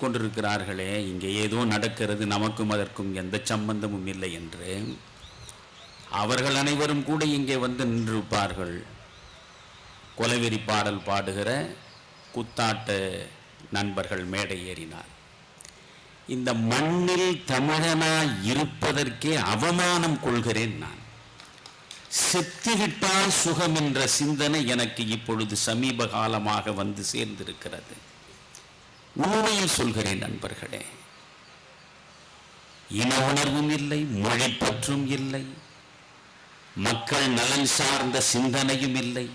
கொண்டிருக்கிறார்களே, இங்கே ஏதோ நடக்கிறது, நமக்கும் அதற்கும் எந்த சம்பந்தமும் இல்லை என்று அவர்கள் அனைவரும் கூட இங்கே வந்து நின்றிருப்பார்கள். கொலவெறி பாடல் பாடுகிற குத்தாட்ட நண்பர்கள் மேடை ஏறினார். இந்த மண்ணில் தமிழனாய் இருப்பதற்கே அவமானம் கொள்கிறேன் நான். செத்துவிட்டால் சுகம் என்ற சிந்தனை எனக்கு இப்பொழுது சமீப காலமாக வந்து சேர்ந்திருக்கிறது. உண்மையில் சொல்கிறேன் நண்பர்களே, இன உணர்வும் இல்லை, மொழி பற்றும் இல்லை, மக்கள் நலன் சார்ந்த சிந்தனையும் இல்லை.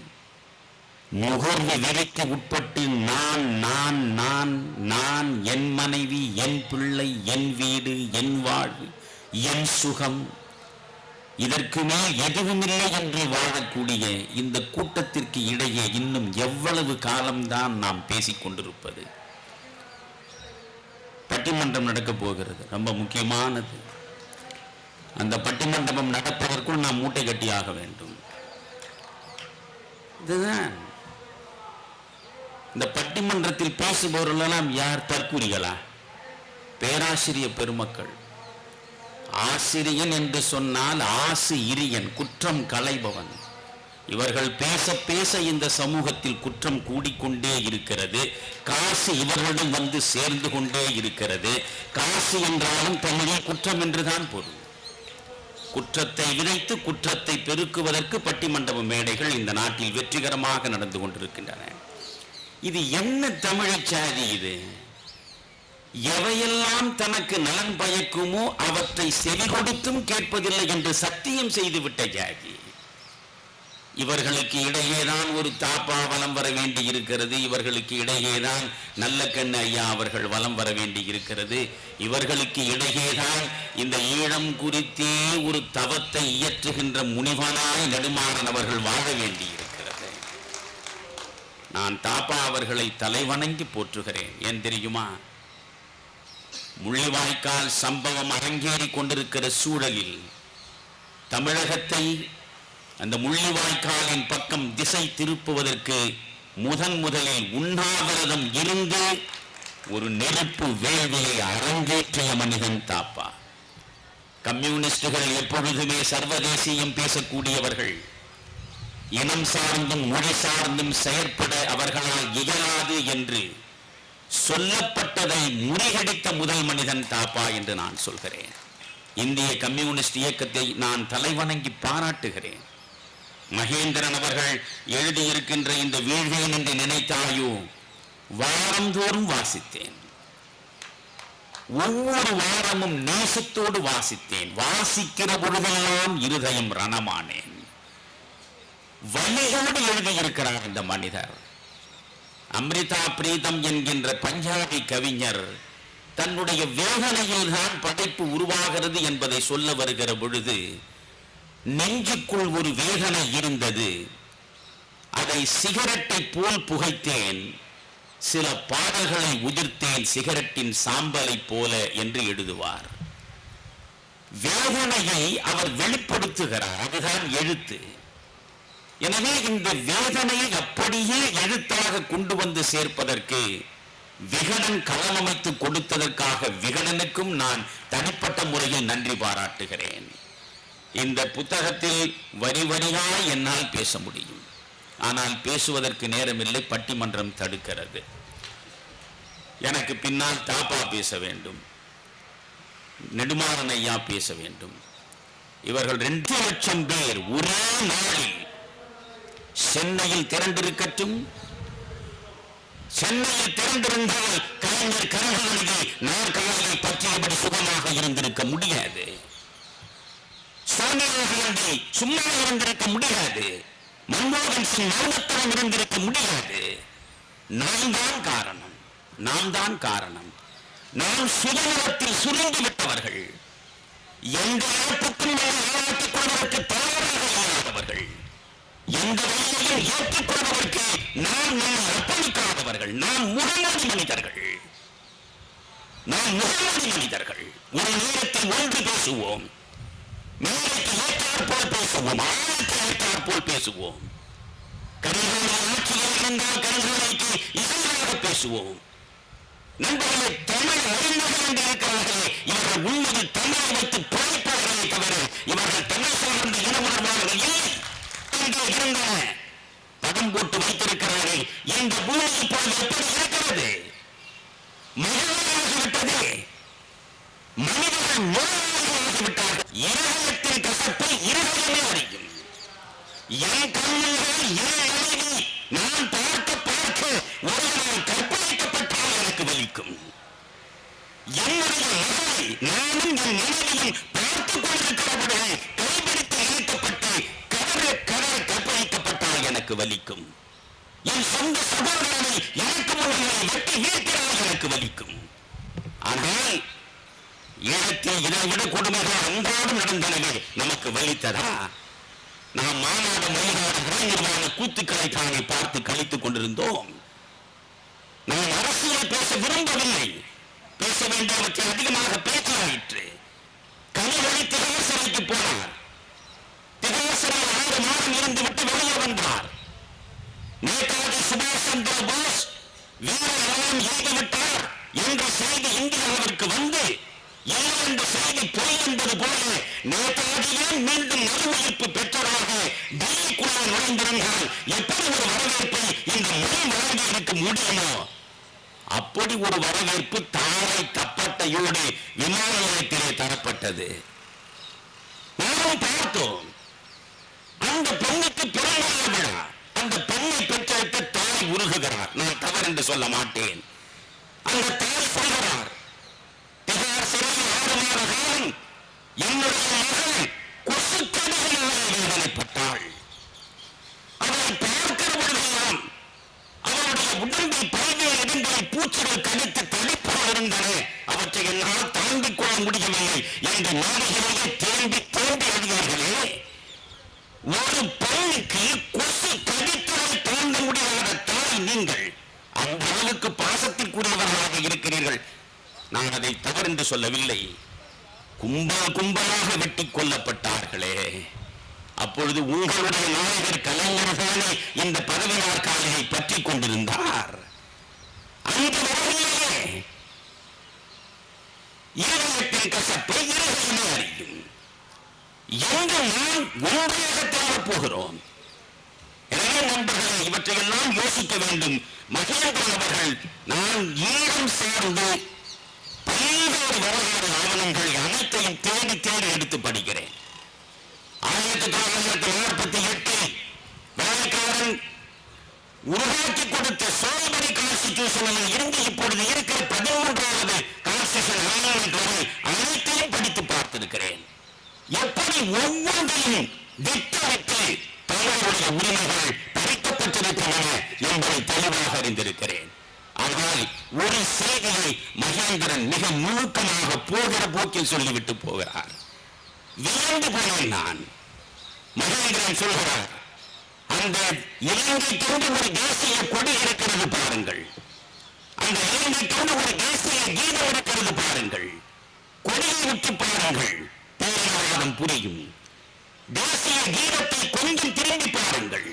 நுகர்வு விலைக்கு உட்பட்டு நான் நான் நான் நான் என் மனைவி, என் பிள்ளை, என் வீடு, என் வாழ்வு, என் சுகம், இதற்கு மேல் எதுவுமில்லை என்று வாழக்கூடிய இந்த கூட்டத்திற்கு இடையே இன்னும் எவ்வளவு காலம்தான் நாம் பேசிக் கொண்டிருப்பது? பட்டிமன்றம் நடக்கப் போகிறது, ரொம்ப முக்கியமானது. அந்த பட்டிமன்றம் நடப்பதற்குள் நாம் மூட்டை கட்டியாக வேண்டும். இதுதான் இந்த பட்டிமன்றத்தில் பேசுபவர்களெல்லாம் யார்? தற்கூரிகளா? பேராசிரிய பெருமக்கள். ஆசிரியன் என்று சொன்னால் ஆசு இரியன், குற்றம் களைபவன். இவர்கள் பேச பேச இந்த சமூகத்தில் குற்றம் கூடிக்கொண்டே இருக்கிறது. காசு இவர்களிடம் வந்து சேர்ந்து கொண்டே இருக்கிறது. காசு என்றாலும் தமிழில் குற்றம் என்றுதான் பொருள். குற்றத்தை விதைத்து குற்றத்தை பெருக்குவதற்கு பட்டிமண்டப மேடைகள் இந்த நாட்டில் வெற்றிகரமாக நடந்து கொண்டிருக்கின்றன. இது என்ன தமிழச் சாதி? இது எவையெல்லாம் தனக்கு நலன் பயக்குமோ அவற்றை செவி கொடுத்தும் கேட்பதில்லை என்று சத்தியம் செய்துவிட்ட ஜாதி. இவர்களுக்கு இடையேதான் ஒரு தாப்பா வலம் வர வேண்டி இருக்கிறது. இவர்களுக்கு இடையேதான் நல்ல கண்ணு ஐயா அவர்கள் வலம் வர வேண்டி இருக்கிறது. இவர்களுக்கு இடையேதான் இந்த ஈழம் குறித்தே ஒரு தவத்தை இயற்றுகின்ற முனிவனாய் நெடுமாறன் அவர்கள் வாழ வேண்டி இருக்கிறது. நான் தாப்பா அவர்களை தலைவணங்கி போற்றுகிறேன். ஏன் தெரியுமா? முள்ளிவாய்க்கால் சம்பவம் அரங்கேறி கொண்டிருக்கிற சூழலில் தமிழகத்தை அந்த முள்ளிவாய்க்காலின் பக்கம் திசை திருப்புவதற்கு முதலில் உண்ணாவிரதம் இருந்து ஒரு நெருப்பு வேள்வியை அரங்கேற்றிய மனிதன் தாப்பா. கம்யூனிஸ்டுகள் எப்பொழுதுமே சர்வதேசியம் பேசக்கூடியவர்கள். இனம் சார்ந்தும் மொழி சார்ந்தும் செயற்பட அவர்களால் இயலாது என்று சொல்லப்பட்டதை முறியடித்த முதல் மனிதன் தாப்பா என்று நான் சொல்கிறேன். இந்திய கம்யூனிஸ்ட் இயக்கத்தை நான் தலைவணங்கி பாராட்டுகிறேன். மகேந்திரன் அவர்கள் எழுதியிருக்கின்ற இந்த வீழ்வேன் என்று நினைத்தாயோ வாரந்தோறும் வாசித்தேன். ஒவ்வொரு வாரமும் நேசத்தோடு வாசித்தேன். வாசிக்கிற பொழுதெல்லாம் இருதயம் ரணமானேன். வலியோடு எழுதியிருக்கிறார் இந்த மனிதர். அம்ரிதா பிரீதம் என்கின்ற பஞ்சாபி கவிஞர் தன்னுடைய வேதனையில் தான் படைப்பு உருவாகிறது என்பதை சொல்ல வருகிற பொழுது நெஞ்சுக்குள் ஒரு வேதனை இருந்தது. அதை சிகரெட்டை போல் புகைத்தேன், சில பாடல்களை உதிர்த்தேன் சிகரெட்டின் சாம்பலை போல என்று எழுதுவார். வேதனையை அவர் வெளிப்படுத்துகிறார், அதுதான் எழுத்து. எனவே இந்த வேதனையை அப்படியே எழுத்தாக கொண்டு வந்து சேர்ப்பதற்கு விகடன் களமமைத்து கொடுத்ததற்காக விகடனுக்கும் நான் தனிப்பட்ட முறையில் நன்றி பாராட்டுகிறேன். இந்த புத்தகத்தில் வரி வரியாய் என்னால் பேச முடியும், ஆனால் பேசுவதற்கு நேரமில்லை, பட்டிமன்றம் தடுக்கிறது. எனக்கு பின்னால் தாப்பா பேச வேண்டும், நெடுமாறன் ஐயா பேச வேண்டும். இவர்கள் 2 லட்சம் பேர் ஒரே நாளில் சென்னையில் திரண்டிருக்கட்டும். சென்னையில் திரண்டிருந்தால் கலைஞர் கருணாநிதி நாற்காலியை பற்றியபடி சுகமாக இருந்திருக்க முடியாது. சோனியா காந்தி சும்மா இருந்திருக்க முடியாது. மன்மோகன் சிங் மௌனத்துடன் இருந்திருக்க முடியாது. நாம் தான் காரணம், நாம் தான் காரணம். நாம் சுதந்திரத்தில் சுருங்கி விட்டவர்கள், எந்த இழப்புக்கும் ஆளாக்கிக் கொள்வதற்கு தயாராக இல்லாதவர்கள், எந்த வழியையும் ஏற்றுக்கொள்வதற்கு நாம் நம்மை அர்ப்பணிக்காதவர்கள். நாம் முகமூடி மனிதர்கள், நாம் முகமூடி மனிதர்கள். ஒரு நேரத்தில் ஒன்று பேசுவோம், மேலைக்கு ஏற்றாற் போல் பேசுவோம், ஆளுக்கு ஏற்றாற் போல் பேசுவோம். கரிகால ஆட்சியில் இருந்தால் கரிகாலைக்கு எதிராக பேசுவோம். நண்பர்களே, தமிழ் அறிஞர்கள் என்று இருக்கிறார்களே, இவர்கள் உண்மையில் தமிழை வைத்து பிழைப்பார்களே தவிர இவர்கள் தமிழ் சார்ந்த இன உணர்வாளர்கள் இல்லை. இங்கே இருந்தன படம் போட்டு வைத்திருக்கிறார்கள். இந்த பூமி இப்போது எப்படி இருக்கிறது? மனிதர்களாகிவிட்டது. மனிதர்கள் நோயாளிகளாகிவிட்டார்கள். இருதயத்தின் கசப்பை இருதயமே அறியும். என் கண்ணுகள் என் மனைவி நான் பார்க்க பார்க்க ஒருவரால் கற்பழிக்கப்பட்டால் எனக்கு வலிக்கும். என்னுடைய மகளை நானும் என் மனைவியும் பார்த்துக் கொண்டிருக்கிறவர்கள் கைபிடித்து இழுக்கப்பட்டு கதற கற்பழிக்கப்பட்டால் எனக்கு வலிக்கும். என் சொந்த சகோதரனை எனக்கு முன்னாலே வெட்டி வீழ்த்தினால் எனக்கு வலிக்கும். ஆனால் ஈழத்தில் இதை விட கொடுமைகள் அன்றாடம் நடந்தனவே நமக்கு வலித்ததா? நாம் மாநாடு மொழிகாடு கலைஞர்களான கூத்துக்களை தானே பார்த்து கழித்துக் கொண்டிருந்தோம். நாம் அரசியலை பேச விரும்பவில்லை. பேச வேண்டியவற்றை அதிகமாக பேச்சாயிற்று. கனிவழி திகழ் சிறைக்கு போனார். திகழ் சிறையில் 6 மாதம் இருந்து விட்டு வெளியே வந்தார். நேதாஜி சுபாஷ் சந்திர போஸ் வீர மரணம் எய்துவிட்டார் என்ற செய்தி இந்தியாவிற்கு வந்து எந்த செய்தி பொய் என்பது போல நேதாஜியே மீண்டும் மறுமதிப்பு பெற்றதாக டெல்லிக்குள்ளே நுழைந்திருந்தால் எப்படி ஒரு வரவேற்பை இந்த மொழி வழங்கி இருக்க முடியுமோ? அப்படி ஒரு வரவேற்பு தாரை கப்பட்டையோடு விமான நிலையத்திலே தரப்பட்டது. நாமும் பார்த்தோம். அந்த பெண்ணுக்கு பிறந்த விழா. அந்த பெண்ணை பெற்றெடுத்து தாய் உருகுகிறார். நான் தவறு என்று சொல்ல மாட்டேன். அந்த தாய் சொல்கிறார், திகார் சிறையில் 6 மாத காலம் என்னுடைய மகள் கொசுக்கடிகளினால் வேதனைப்பட்டாள். அவரை பார்க்கிற பொழுதெல்லாம் அவருடைய உடம்பில் பல்வேறு இடங்களில் பூச்சிகள் கடித்து தடிப்பாக இருந்தன. அவற்றை என்னால் தாங்கிக் கொள்ள முடியவில்லை என்று நாடுகளிலே தேம்பி தேம்பி எழுதியவர்களே, ஒரு பெண்ணுக்கு கொசு கடித்தலை தாங்க முடியாத தாய் நீங்கள். அந்த அளவுக்கு பாசத்திற்குரியவர்களாக இருக்கிறீர்கள். நான் அதை தவறென்று சொல்லவில்லை. கும்பல் கும்பலாக வெட்டி கொல்லப்பட்டார்களே, அப்பொழுது உங்களுடைய நாயகர் கலைஞர்களே இந்த பதவி நாற்காலியை பற்றி கொண்டிருந்தார். அந்த வகையிலே இருதயத்தின் கசப்பை இருதயமே அறியும். எங்கு நாம் ஒன்றாக தேடப் போகிறோம். எனவே நண்பர்களே, இவற்றையெல்லாம் யோசிக்க வேண்டும். மகேந்திரன் அவர்கள் நான் ஈழம் சேர்ந்து பல்வேறு வரலாறு ஆவணங்கள் அனைத்தையும் தேடி தேடி எடுத்து படிக்கிறேன். 1948 வேலைக்காரன் உருவாக்கி கொடுத்த சோதனை கான்ஸ்டிடியூஷனில் இருந்து இப்பொழுது இருக்கிற 13வது கான்ஸ்டிடியூஷன் அமெண்ட்மென்ட் வரை அனைத்தையும் படித்து பார்த்திருக்கிறேன். எப்படி ஒவ்வொன்றையும் விட்டு தமிழருடைய உரிமைகள் பறிக்கப்பட்டிருக்கின்றன என்பதை தெளிவாக அறிந்திருக்கிறேன். ஆனால் ஒரு செய்தியை மகேந்திரன் மிக நுணுக்கமாக போகிற போக்கில் சொல்லிவிட்டு போகிறார். வியந்து போனேன் நான். மகேந்திரன் சொல்கிறார், அந்த இலங்கைக்கென்று ஒரு தேசிய கொடி இருக்கிறது பாருங்கள், அந்த இலங்கைக்கென்று ஒரு தேசிய கீதம் இருக்கிறது பாருங்கள், கொடியை விட்டு பாருங்கள், பேராளம் புரியும். தேசிய கீதத்தை கொஞ்சம் திரும்பி பாருங்கள்.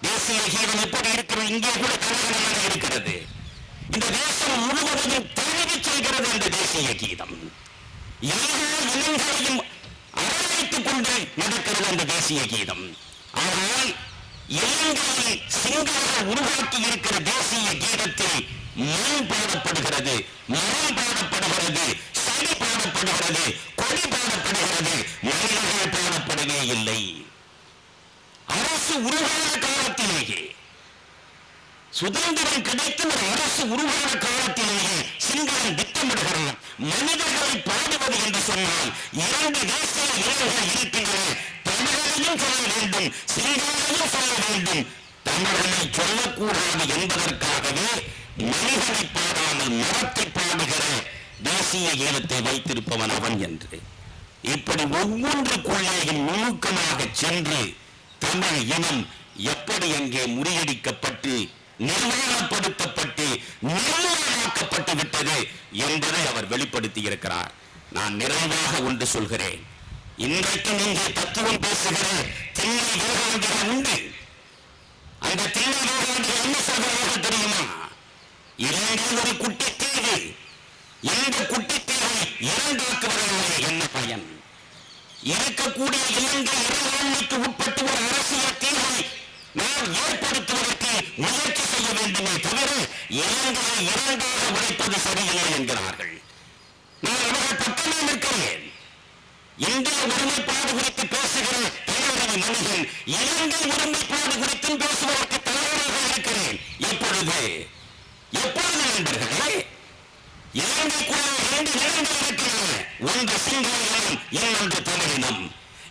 தேசிய கீதம் எப்படி இருக்கிறது? இங்கே கூட கலகலமாக இருக்கிறது. இந்த தேசம் முழுவதையும் தழுவி செல்கிறது இந்த தேசிய கீதம். எல்லா இனங்களையும் அரவணைத்துக் கொண்டு நடக்கிறது அந்த தேசிய கீதம். ஆனால் இலங்கையில் சிங்களர்கள் உருவாக்கி இருக்கிற தேசிய கீதத்தில் மண் பாடப்படுகிறது, மண் பாடப்படுகிறது, சடி பாடப்படுகிறது, கொடி பாடப்படுகிறது, மனிதர்கள் பாடப்படவே இல்லை. அரசு உருவான காலத்திலேயே, சுதந்திரம் கிடைத்து ஒரு அரசு உருவான காலத்திலேயே சிங்களம் திட்டமிடுகிறார். மனிதர்களை பாடுவது என்று சொன்னால் 2 தேசிய இனங்கள் இருக்கின்றன. தமிழரையும் சொல்ல வேண்டும், சிங்களரையும் சொல்ல வேண்டும். தமிழரை சொல்லக்கூடாது என்பதற்காகவே மனிதனை பாடாமல் மரத்தை பாடுகிற தேசிய கீதத்தை வைத்திருப்பவன் அவன் என்று. இப்படி ஒவ்வொன்றுக்குள்ளேயும் நுணுக்கமாக சென்று தமிழ் இனம் எப்படி அங்கே முறியடிக்கப்பட்டு நிர்வாகப்படுத்தப்பட்டு நிர்மூலமாக்கப்பட்டு விட்டது என்பதை அவர் வெளிப்படுத்தி இருக்கிறார். நான் நிறைவாக ஒன்று சொல்கிறேன். இன்றைக்கு நீங்கள் தத்துவம் பேசுகிற திண்ணை யோகாந்திகள் உண்டு. அந்த திண்ணை யோகாந்திகள் என்ன சொல்கிறார்கள் தெரியுமா? இலங்கை ஒரு குட்டி தீவு, மனப்பான்மைக்கு உட்பட்டு ஒரு அரசியல் தீர்வை நாம் ஏற்படுத்துவதற்கு முயற்சி செய்ய வேண்டுமே தவிர இலங்கையை இரண்டாக உடைப்பது சரியில்லை என்கிறார்கள். நான் அவர்கள் பக்கமே நிற்கிறேன். இந்திய ஒருமைப்பாடு குறித்து பேசுகிற தமிழக மனிதன் இலங்கை ஒருமைப்பாடு குறித்தும் பேசுவதற்கு தயாராக இருக்கிறேன். எப்பொழுது நண்பர்களே? இலங்கைக்குள்ள 2 நிலங்கள் இருக்கின்றன. ஒன்று சிங்கள இனம், இன்னொன்று தமிழினம்.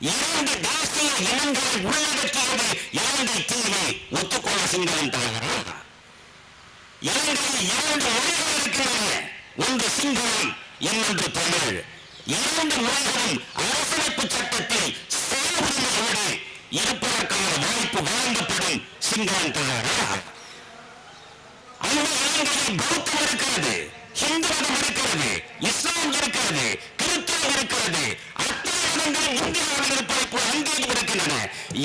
2 தேசிய இனங்களை உள்ளடக்கியது இலங்கை தீவு. ஒத்துக்கொள்ள சிங்களம் தயாரா? இலங்கையில் 2 மொழிகள் இருக்கின்றன. ஒன்று சிங்களம், இன்னொன்று தமிழ். 2 மொழிகளும் அரசியலமைப்பு சட்டத்தில் சேவையோடு இருப்பதற்கான வாய்ப்பு வழங்கப்படும். சிங்களம் தயாரா? அந்த இலங்கையில் பௌத்தம் இருக்கிறது, ஹிந்து மதம் இருக்கிறது, இஸ்லாம் இருக்கிறது, கிறிஸ்தவம் இருக்கிறது. அத்தனை மதங்களும் இந்தியாவில் இருப்பதை போல் அங்கேயும் இருக்கின்றன.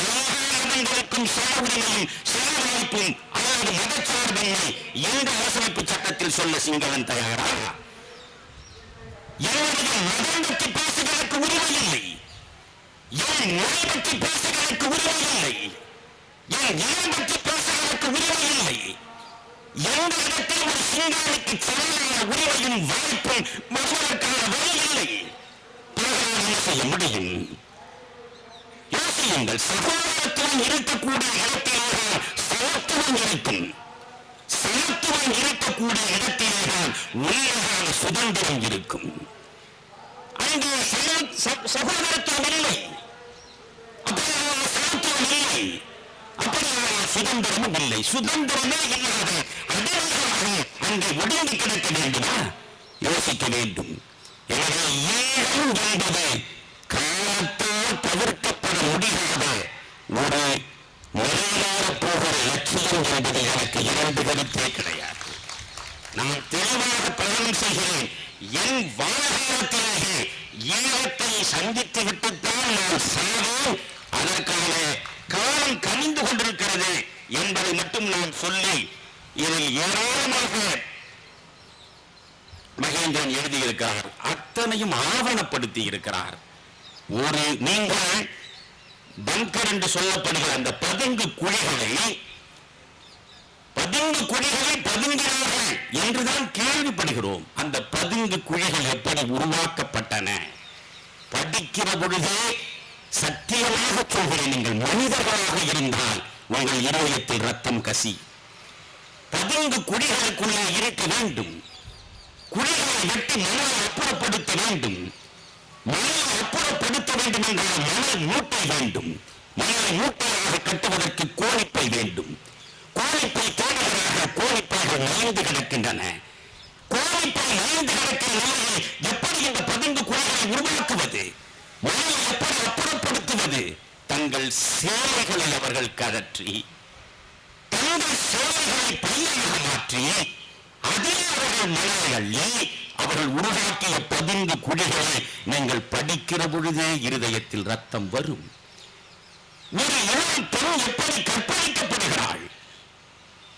எல்லா மதங்களுக்கும் சார்பினையும் சார்பமைப்பும் அல்லது மதச்சார்பின்மை எந்த அரசியலமைப்பு சட்டத்தில் சொல்ல சிங்களம் தயாரா? என்னுடைய மதம் பற்றி பேசுவதற்கு உரிமை இல்லை, என் மொழி பற்றி பேசுவதற்கு உரிமை இல்லை, என் இனம் பற்றி பேசுவதற்கு உரிமை இல்லை. எந்த இடத்தில் ஒரு சிங்கானுக்கு சமையலான உரிமையும் வாய்ப்பும் வருவதற்கான வழி இல்லை. என்ன செய்ய முடியும்? யோசியுங்கள். சகோதரத்துவம் இருக்கக்கூடிய இடத்திலேதான் சமத்துவம் இருக்கும். சமத்துவம் இருக்கக்கூடிய இடத்திலேதான் உண்மையான சுதந்திரம் இருக்கும். அங்கே சகோதரத்துவம் இல்லை, அப்படியான சமத்துவம் இல்லை, அப்படியான சுதந்திரமும் இல்லை. சுதந்திரமே இல்லாத அடிமைகளாக அங்கே ஒடுங்கி கிடக்க வேண்டுமா? யோசிக்க வேண்டும். எனவே ஈழம் என்பது காலத்தால் தவிர்க்கப்பட முடியாத ஒரு நிறைவேறப் போகிற லட்சியம் என்பது எனக்கு 2 கருத்தே கிடையாது. நான் தெளிவாக பயணம் செய்கிறேன். என் வாழ்க்கையிலேயே ஈழத்தை சந்தித்து விட்டுத்தான் நான் சாவேன். அதற்கான காலம் கனிந்து கொண்டிருக்கிறது என்பதை மட்டும் நான் சொல்லி, இதில் ஏராளமாக மகேந்திரன் எழுதியிருக்கிறார், அத்தனையும் ஆவணப்படுத்தி இருக்கிறார். ஒரு நீங்கள் பங்கர் என்று சொல்லப்படுகிற அந்த பதுங்கு குழிகளை பதுங்கினார்கள் என்றுதான் கேள்விப்படுகிறோம். அந்த பதுங்கு குழிகள் எப்படி உருவாக்கப்பட்டன? படிக்கிற பொழுதே சத்தியமாக சொல்கிறேன், நீங்கள் மனிதர்களாக இருந்தால் உங்கள் இதயத்தில் ரத்தம் கசி. பதுங்கு குழிகளுக்குள்ளே இருக்க வேண்டும். குழிகளை வெட்டி மணலை அப்புறப்படுத்த வேண்டும். மணலை அப்புறப்படுத்த வேண்டும் என்றால் மணல் மூட்டை வேண்டும். மணலை மூட்டையாக கட்டுவதற்கு கோணிப்பை வேண்டும். கோணிப்பை தோழர்களாக கோணிப்பைகள் நனைந்து கிடக்கின்றன. கோணிப்பை நனைந்து கிடக்கிற நிலையில் எப்படி இந்த பதுங்கு குழிகளை உருவாக்குவது? மணலை எப்படி அப்புறப்படுத்துவது? தங்கள் சேலைகளை அவர்கள் கழற்றி, தங்கள் சேலைகளை பையாக மாற்றி, அதில் அவர்கள் மணலை அள்ளி அவர்கள் உருவாக்கிய பதுங்கு குழிகளை நீங்கள் படிக்கிற பொழுதே இருதயத்தில் ரத்தம் வரும். ஒரு இளம் பெண் எப்படி கற்பழிக்கப்படுகிறாள்,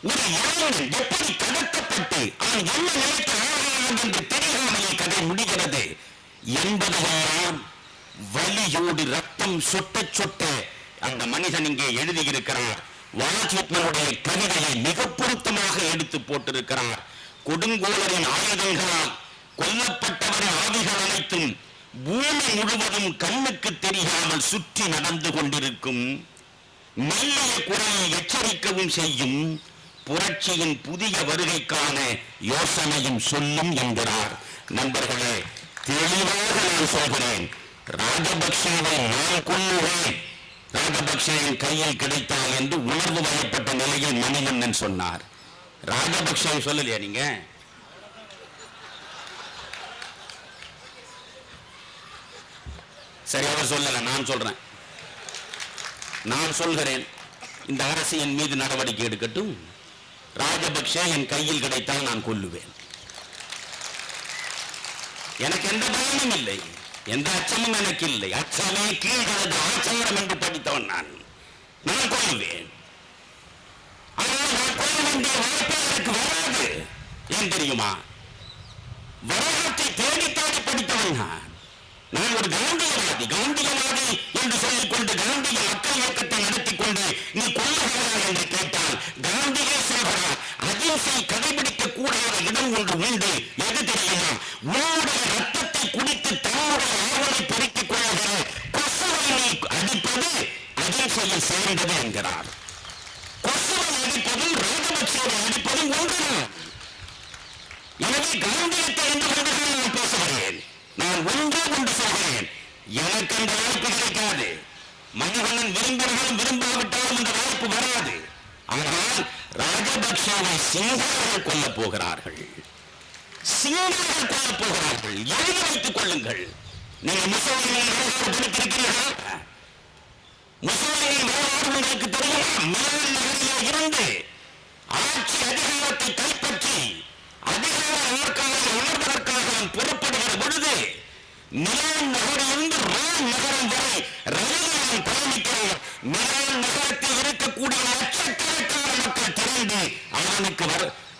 ஒரு இளைஞன் எப்படி கடக்கப்பட்டு அவன் என்ன நிலைக்கு ஆகிறான் என்று தெரியாமலே கதை முடிகிறது என்பதையெல்லாம் வலியோடு ரத்தம் சொட்ட சொட்ட அந்த மனிதன் இங்கே எழுதியிருக்கிறார். வால்மீகியினுடைய கவிதையை மிக பொருத்தமாக எடுத்து போட்டிருக்கிறார். கொடுங்கோலரின் ஆயுதங்களால் கொல்லப்பட்டவரின் ஆவிகள் அனைத்தும் பூமி முழுவதும் கண்ணுக்கு தெரியாமல் சுற்றி நடந்து கொண்டிருக்கும். மெல்லிய குரலை எச்சரிக்கவும் செய்யும். புரட்சியின் புதிய வருகைக்கான யோசனையும் சொல்லும் என்கிறார். நண்பர்களே, தெளிவாக நான் சொல்கிறேன், ராஜபக்சேவை நான் கொல்லுவேன், ராஜபக்சேவின் கையில் கிடைத்தால் என்று உணர்வு வயப்பட்ட நிலையில் மணிவண்ணன் சொன்னார். ராஜபக்சே சொல்லலையா நீங்க? சரி, அவர் சொல்லல, நான் சொல்றேன். நான் சொல்கிறேன், இந்த அரசு என் மீது நடவடிக்கை எடுக்கட்டும். ராஜபக்சே என் கையில் கிடைத்தால் நான் கொல்லுவேன். எனக்கு எந்த பயமும் இல்லை, எந்த அச்சமும் எனக்கு இல்லை. அச்சமே கீழ்கிறது ஆச்சாரம் என்று படித்தவன் நான் கொள்வேன். ஆனால் நான் கொள்ள வேண்டிய வாய்ப்பே எனக்கு வராது. ஏன் தெரியுமா? வரலாற்றை தேடி தேடி படித்தவன் நான் ஒரு காந்தியவாதி. காந்தியவாதி என்று சொல்லிக்கொண்டு காந்திய ராஜபக்சேவை சேர்ந்தது என்கிறார். கொசுவை அடிப்பதும் ராஜபக்சேவை அடிப்பதும் ஒன்றுதான். எனவே காந்தியத்தை என்று நான் பேசுகிறேன். நான் ஒன்றே ஒன்று சொல்கிறேன், எனக்கு அந்த வாய்ப்பு கிடைக்காது. மனிதன் விரும்பினாலும் விரும்பாவிட்டாலும் அந்த வாய்ப்பு வராது. ஆனால் ராஜபக்சேவை சிங்களர்கள் கொல்லப் போகிறார்கள், சிங்களர்கள் கொல்லப் போகிறார்கள். எழுதி வைத்துக் கொள்ளுங்கள். நீங்கள் முசோலினி படித்திருக்கிறீர்களா? முசோலினி வரலாறு உங்களுக்கு தெரியுமா? மிலான் நகரில் இருந்து ஆட்சி அதிகாரத்தை கைப்பற்றி அதிகார நாற்காலில் அமர்வதற்காக புறப்படுகிற பொழுது மிலான் நகரிலிருந்து ரோம் நகரம் வரை ரயிலில் பயணிக்கிறார். மிலான் நகரத்தில் இருக்கக்கூடிய லட்சக்கணக்கான மக்கள் திரண்டு அவனுக்கு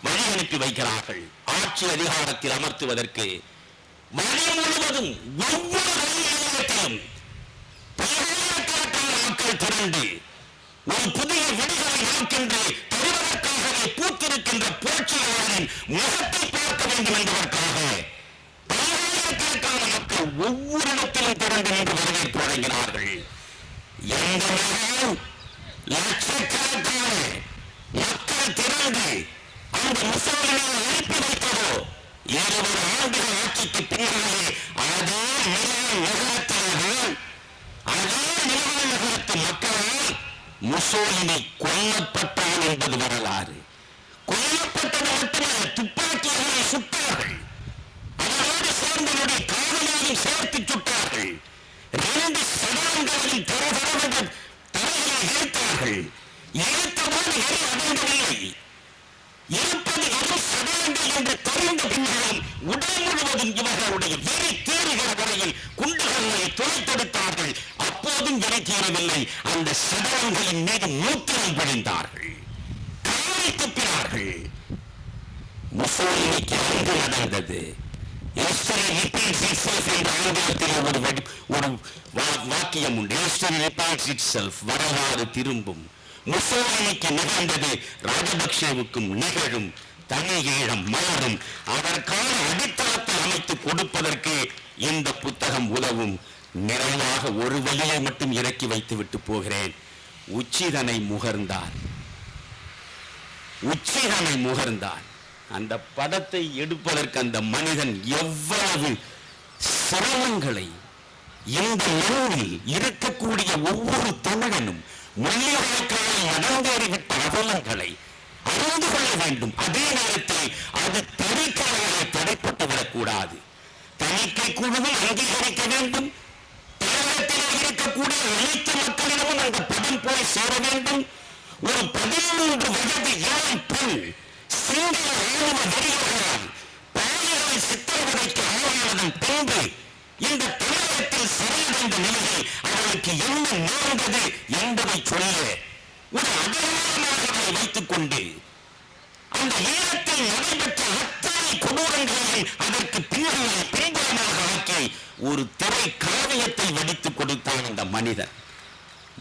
வழி அனுப்பி வைக்கிறார்கள். ஆட்சி அதிகாரத்தில் அமர்த்துவதற்கு வழி முழுவதும் ஒவ்வொரு ரயில் நிலையத்திலும் பல்லாயிரக்கணக்கான மக்கள் திரண்டு ஒரு புதிய விடுதலை நமக்கென்று தருவதற்காகவே பூத்திருக்கின்ற புரட்சியாளரின் முகத்தை பார்க்க வேண்டும் என்பதற்காக பல்லாயிரக்கணக்கான மக்கள் ஒவ்வொரு இடத்திலும் திரண்டு நின்று வரவேற்பு வழங்கினார்கள். எந்த நேரம் லட்சக்கணக்கான மக்கள் திரண்டு அந்த முசோலினியை அனுப்பி வைத்ததோ 20 ஆண்டுகள் ஆட்சிக்கு பின்னாலே அதே மிலான் நகரத்தில்தான், அதே மிலான் நகரத்து மக்களால் முசோலினி கொல்லப்பட்டார் என்பது வரலாறு. கொல்லப்பட்டது மட்டுமல்ல, துப்பாக்கிகளை சுட்டார்கள். அதோடு சேர்ந்தவருடைய காதலையும் சேர்த்து சுட்டார்கள். 2 சடலங்களையும் தலைகளை இழுத்தார்கள். இழுத்தபோது எரி அடைந்ததில்லை. இருப்பது வெறும் சடலங்கள் என்று தெரிந்த பின்னாலும் உடல் முழுவதும் இவர்களுடைய வெறி தீருகிற வரையில் குண்டுகளை துளைத்தெடுத்தார்கள். அப்போதும் வெறி தீரவில்லை. அந்த சடலங்களின் மீது மூத்திரம் பொழிந்தார்கள், காலை துப்பினார்கள். முசோலினிக்கு அங்கு நடந்தது. History repeats itself என்ற ஆங்கிலத்தில் ஒரு வாக்கியம் உண்டு. History repeats itself, வரலாறு திரும்பும். முசோலினிக்கு நிகழ்ந்தது ராஜபக்சேவுக்கும் நிகழும். தனி ஈழம் மலரும். அதற்கான அடித்தளத்தை அமைத்து கொடுப்பதற்கு இந்த புத்தகம் உதவும். நிறைவாக ஒரு வழியை மட்டும் இறக்கி வைத்துவிட்டு போகிறேன். உச்சிதனை முகர்ந்தார், உச்சிதனை முகர்ந்தார். அந்த படத்தை எடுப்பதற்கு அந்த மனிதன் எவ்வளவு சிரமங்களை, இந்த மண்ணில் இருக்கக்கூடிய ஒவ்வொரு தமிழனும் மொழிகளுக்காக நடந்தேறிவிட்ட அவலங்களை அறிந்து கொள்ள வேண்டும். அதே நேரத்தில் அது தணிக்கையாக தடைப்பட்டுவிடக் கூடாது. தணிக்கை குழுவில் அங்கீகரிக்க வேண்டும். தமிழகத்தில் இருக்கக்கூடிய அனைத்து மக்களிடமும் அந்த படம் போய் சேர வேண்டும். ஒரு 13 வயது இளம் பெண் சிங்கள ராணுவ வெறியர்களால் பாலியல் சித்திரவதைக்கு ஆளானதன் பின்பு இந்த தமிழகத்தில் சிறையடைந்த நிலையில் அவருக்கு என்ன நேர்ந்தது என்பதை சொல்ல ஒரு அடையாளமாக வைத்துக் கொண்டு அந்த ஈழத்தில் நடைபெற்ற அத்தனை கொடூரங்களையும் அதற்கு பின்புலமாக ஆக்கி ஒரு திரை காவியத்தை வடித்துக் கொடுத்தான் அந்த மனிதன்.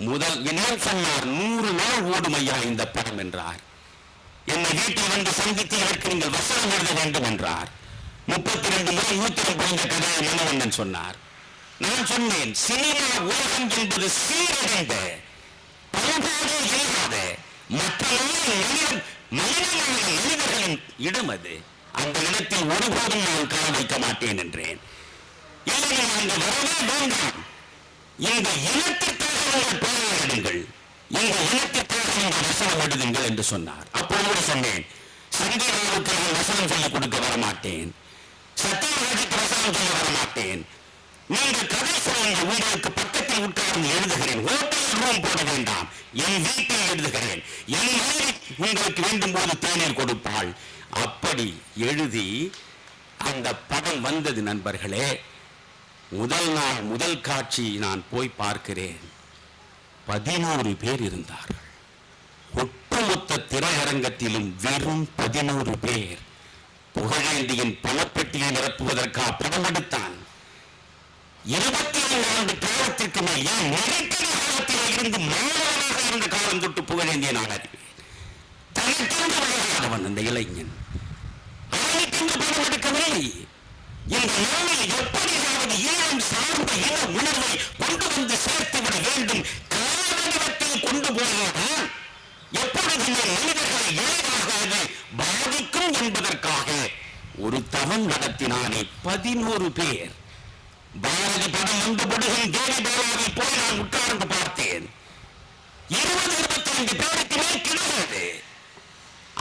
முதல் என்ன சொன்னார்? 100 நாள் ஓடுமையா இந்த படம் என்றார். என்னை வீட்டில் வந்து சந்தித்து இதற்கு நீங்கள் வசனம் எழுத வேண்டும் என்றார். 32 முறை ஊத்திரம் போன்ற கதையை மனவண்ணன் சொன்னார். நான் சொன்னேன், சினிமா உலகம் என்பது சீரடைந்த பண்பாடு இல்லாத மனிதர்களின் இடம். அது அந்த இடத்தில் ஒருபோதும் நான் காண வைக்க மாட்டேன் என்றேன். இல்லை, அந்த வரவே வேண்டாம். இந்த இனத்திற்காக போராடுங்கள், இந்த இனத்திற்காக நீங்கள் வசனம் எழுதுங்கள் என்று சொன்னார். அப்போது சொன்னேன், சங்கீதாவுக்கு நான் வசனம் சொல்லிக் கொடுக்க வரமாட்டேன், சத்தியராஜுக்கு வசனம் சொல்ல வரமாட்டேன். நீங்கள் கதை சொல்லுங்க, உங்களுக்கு பக்கத்தில் உட்கார்ந்து எழுதுகிறேன். ஹோட்டல் ரூம் போட வேண்டாம், என் வீட்டில் எழுதுகிறேன். என் மனைவி உங்களுக்கு வேண்டும் போது தேநீர் கொடுப்பாள். அப்படி எழுதி அந்த படம் வந்தது. நண்பர்களே, முதல் நாள் முதல் காட்சி நான் போய் பார்க்கிறேன். 11 பேர் இருந்தார்கள். ஒட்டுமொத்த திரையரங்கத்திலும் வெறும் 11 பேர். புகழேந்தியின் பணப்பெட்டியை நிரப்புவதற்காக படம் எடுத்தான். 25 ஆண்டு காலத்திற்கு மேல் நெருக்கடி காலத்தில் இருந்து மாணவனாக இருந்த காலம் தொட்டு புகழேந்திய நான் அறிவேன். தனக்கென்று விளையாடவன் அந்த இளைஞன். அவனுக்கென்று படம் எடுக்கவில்லை. இந்த நாளில் எப்படியாவது ஈழம் சார்ந்த இன உணர்வை கொண்டு வந்து சேர்த்துவிட வேண்டும். காலவடிவத்தில் கொண்டு போனால்தான் எப்பொழுதுமே மனிதர்களை எளிதாக அது பாதிக்கும் என்பதற்காக ஒரு தவம் நடத்தினானே 11 பேர். பாரதி படம் வந்தபடுகும் தேவி பாலாவை போய் நான் உட்கார்ந்து பார்த்தேன். 20-25 பேருக்கு மேல் கிடையாது.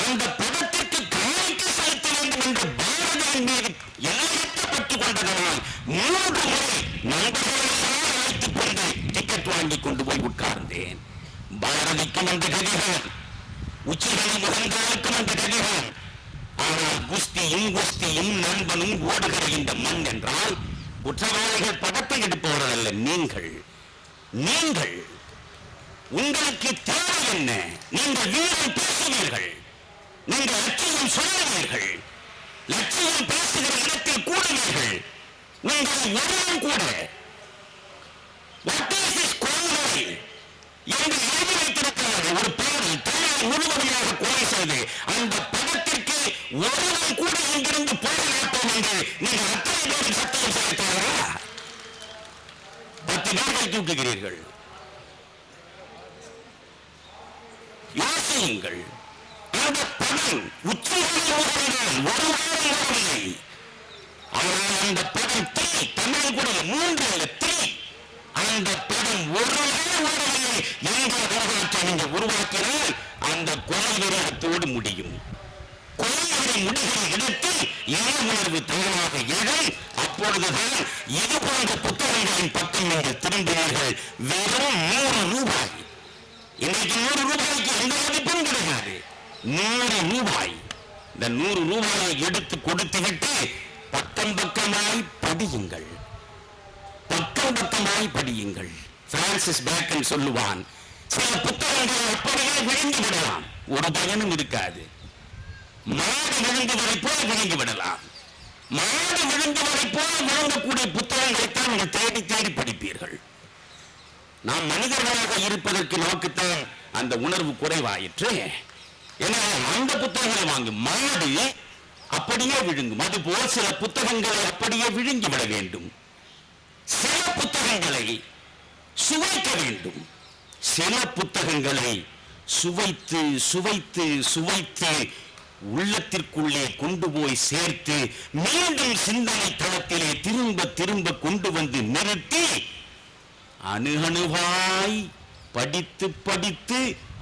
அந்த படத்திற்கு காணிக்கை செலுத்த வேண்டும் என்ற பாரதியின் மீது எல்லையற்ற பற்று கொண்டதனால் 3 முறை நண்பர்களெல்லாம் அழைத்துக் கொண்டு டிக்கெட் வாங்கி கொண்டு போய் உட்கார்ந்தேன். பாரதிக்கும் அந்த கதிகள், உச்சிகளின் முகங்களுக்கும் அந்த கதிகள். ஆனால் குஸ்தியும் நண்பனும் ஓடுகிற இந்த மண் என்றால் குற்றவாளிகள் படத்தை எடுப்பவர்கள் அல்ல. நீங்கள் உங்களுக்கு தேவை என்ன? நீங்கள் வீரம் பேசுவீர்கள், நீங்கள் லட்சியம் சொல்லுவீர்கள், லட்சியம் பேசுகிற இடத்தில் கூடுவீர்கள். உங்கள் ஒருவன் கூட கொள்கை என்று எழுதி வைத்திருக்கிறார். ஒரு பெயரை தமிழை முழுவதையாக கொலை செய்து அந்த படத்திற்கு ஒருவன் கூட இங்கிருந்து போராட்டம் என்று நீங்கள் அத்தனை பேரும் சத்தியம் செய்கிறாரா? 10 பேரை தூக்குகிறீர்கள். யோசியுங்கள். அந்த படம் உச்சிகளில் ஒரு வாரம் ஓடவில்லை. ஆனால் அந்த படம் தமிழ் கூட 3 அந்த படம் ஒரு நாள் ஓடவில்லை. எந்த வரலாற்றை நீங்கள் உருவாக்கினால் அந்த கொலை விரோதத்தோடு முடியும். கொலை முடிகிற இடத்தில் இனவுணர்வு தகவலாக எழும். அப்பொழுதுதான் இது போன்ற புத்தகங்களின் பக்கம் நீங்கள் திரும்பினீர்கள். வெறும் 100 ரூபாய். இன்றைக்கு 100 ரூபாய்க்கு எந்த மதிப்பும் கிடையாது. 100 ரூபாய். இந்த 100 ரூபாயை எடுத்து கொடுத்துவிட்டு பக்கம் பக்கமாய் படியுங்கள். பக்கமாய் படியுங்கள். பிரான்சிஸ் பேக்கன் சொல்லுவான், சில புத்தகங்கள் அப்படியே விழுந்து விடலாம், ஒரு பயனும் இருக்காது. மாடு விழுந்துவதை போல விழுங்கி விடலாம். மாடு விழுந்துவதை போல விழுங்கக்கூடிய புத்தகங்களைத்தான் நீங்கள் தேடி தேடி படிப்பீர்கள். நாம் மனிதர்களாக இருப்பதற்கு நமக்குத்தான் அந்த உணர்வு குறைவாயிற்று. எனவே அந்த புத்தகங்களை வாங்கி மாடு அப்படியே விழுங்கும். அதுபோல் சில புத்தகங்களை அப்படியே விழுங்கி விட வேண்டும். சில புத்தகங்களை சுவைக்க வேண்டும். சில புத்தகங்களை சுவைத்து சுவைத்து சுவைத்து உள்ளத்திற்குள்ளே கொண்டு போய் சேர்த்து மீண்டும் சிந்தனை தளத்திலே திரும்ப திரும்ப கொண்டு வந்து நிறுத்தி அணுகணுவாய் படித்து படித்து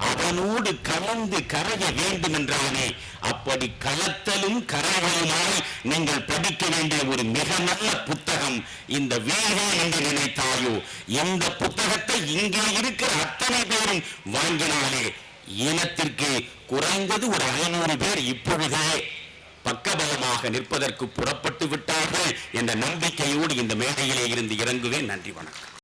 அதனோடு கலந்து கரைய வேண்டும் என்றானே, அப்படி கலத்தலும் கரைகளுமாய் நீங்கள் படிக்க வேண்டிய ஒரு மிக நல்ல புத்தகம் இந்த வேகை என்று நினைத்தாயோ. இந்த புத்தகத்தை இங்கே இருக்கிற அத்தனை பேரும் வாங்கினாலே இனத்திற்கு குறைந்தது ஒரு 500 பேர் இப்பொழுதே பக்கபலமாக நிற்பதற்கு புறப்பட்டு விட்டார்கள் என்ற நம்பிக்கையோடு இந்த மேடையிலே இருந்து இறங்குவேன். நன்றி, வணக்கம்.